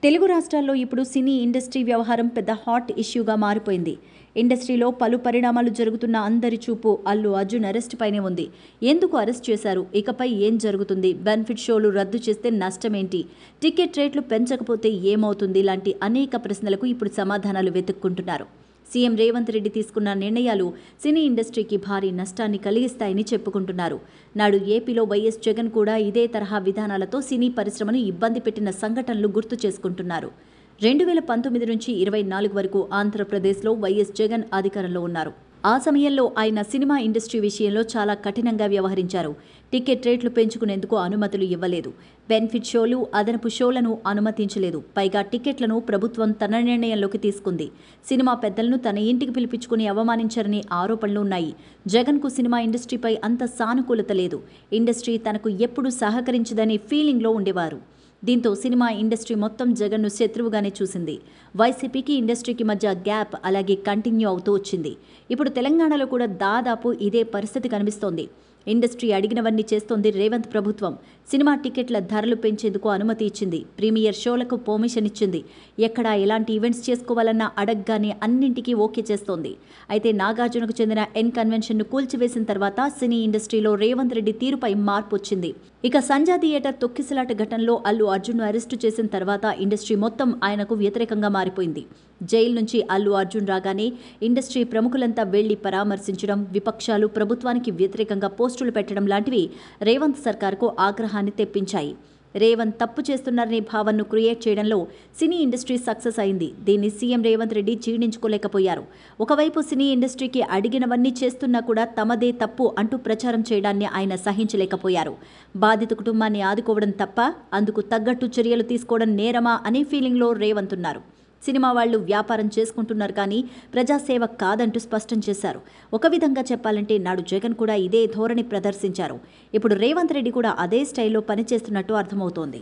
తెలుగు రాష్ట్రాల్లో ఇప్పుడు cine industry వ్యవహారం పెద్ద హాట్ ఇష్యూగా మారిపోయింది. ఇండస్ట్రీలో పలు పరిణామాలు జరుగుతున్న అందరి చూపు అల్లు అర్జున్ అరెస్ట్ పైనే ఉంది. ఎందుకు అరెస్ట్ చేశారు? ఇకపై ఏం జరుగుతుంది? బెనిఫిట్ షోలు రద్దు చేస్తే నష్టమేంటి? టికెట్ రేట్లు పెంచకపోతే ఏమవుతుంది? లాంటి అనేక ప్రశ్నలకు ఇప్పుడు సమాధానాలు వెతుక్కుంటున్నారు. సీఎం రేవంత్ రెడ్డి తీసుకున్న నిర్ణయాలు సినీ ఇండస్ట్రీకి భారీ నష్టాన్ని కలిగిస్తాయని చెప్పుకుంటున్నారు. నాడు ఏపీలో వైఎస్ జగన్ కూడా ఇదే తరహా విధానాలతో సినీ పరిశ్రమను ఇబ్బంది పెట్టిన సంఘటనలు గుర్తు చేసుకుంటున్నారు. 2019 నుంచి 24 వరకు ఆంధ్రప్రదేశ్లో వైఎస్ జగన్ అధికారంలో ఉన్నారు. ఆ సమయంలో ఆయన సినిమా ఇండస్ట్రీ విషయంలో చాలా కఠినంగా వ్యవహరించారు. టికెట్ రేట్లు పెంచుకునేందుకు అనుమతులు ఇవ్వలేదు. బెనిఫిట్ షోలు, అదనపు షోలను అనుమతించలేదు. పైగా టికెట్లను ప్రభుత్వం తన నిర్ణయంలోకి తీసుకుంది. సినిమా పెద్దలను తన ఇంటికి పిలిపించుకుని అవమానించారనే ఆరోపణలు ఉన్నాయి. జగన్కు సినిమా ఇండస్ట్రీపై అంత సానుకూలత లేదు. ఇండస్ట్రీ తనకు ఎప్పుడూ సహకరించదనే ఫీలింగ్లో ఉండేవారు. దీంతో సినిమా ఇండస్ట్రీ మొత్తం జగన్ను శత్రువుగానే చూసింది. వైసీపీకి ఇండస్ట్రీకి మధ్య గ్యాప్ అలాగే కంటిన్యూ అవుతూ వచ్చింది. ఇప్పుడు తెలంగాణలో కూడా దాదాపు ఇదే పరిస్థితి కనిపిస్తోంది. ఇండస్ట్రీ అడిగినవన్నీ చేస్తోంది రేవంత్ ప్రభుత్వం. సినిమా టికెట్ల ధరలు పెంచేందుకు అనుమతి ఇచ్చింది. ప్రీమియర్ షోలకు పర్మిషన్ ఇచ్చింది. ఎక్కడా ఎలాంటి ఈవెంట్స్ చేసుకోవాలన్నా అడగగానే అన్నింటికీ ఓకే చేస్తోంది. అయితే నాగార్జునకు చెందిన ఎన్ కన్వెన్షన్ను కూల్చివేసిన తర్వాత సినీ ఇండస్ట్రీలో రేవంత్ రెడ్డి తీరుపై మార్పు వచ్చింది. ఇక సంజా థియేటర్ తొక్కిసలాట ఘటనలో అల్లు అర్జున్ను అరెస్టు చేసిన తర్వాత ఇండస్ట్రీ మొత్తం ఆయనకు వ్యతిరేకంగా మారిపోయింది. జైలు నుంచి అల్లు అర్జున్ రాగానే ఇండస్ట్రీ ప్రముఖులంతా వెళ్లి పరామర్శించడం, విపక్షాలు ప్రభుత్వానికి వ్యతిరేకంగా పోస్టులు పెట్టడం లాంటివి రేవంత్ సర్కార్కు ఆగ్రహాన్ని తెప్పించాయి. రేవంత్ తప్పు చేస్తున్నారనే భావనను క్రియేట్ చేయడంలో సినీ ఇండస్ట్రీ సక్సెస్ అయింది. దీన్ని సీఎం రేవంత్ రెడ్డి జీర్ణించుకోలేకపోయారు. ఒకవైపు సినీ ఇండస్ట్రీకి అడిగినవన్నీ చేస్తున్నా కూడా తమదే తప్పు అంటూ ప్రచారం చేయడాన్ని ఆయన సహించలేకపోయారు. బాధిత కుటుంబాన్ని ఆదుకోవడం తప్ప అందుకు తగ్గట్టు చర్యలు తీసుకోవడం నేరమా అనే ఫీలింగ్లో రేవంత్ ఉన్నారు. సినిమా వాళ్లు వ్యాపారం చేసుకుంటున్నారు కానీ ప్రజాసేవ కాదంటూ స్పష్టం చేశారు. ఒక విధంగా చెప్పాలంటే నాడు జగన్ కూడా ఇదే ధోరణి ప్రదర్శించారు. ఇప్పుడు రేవంత్ రెడ్డి కూడా అదే స్టైల్లో పనిచేస్తున్నట్టు అర్థమవుతోంది.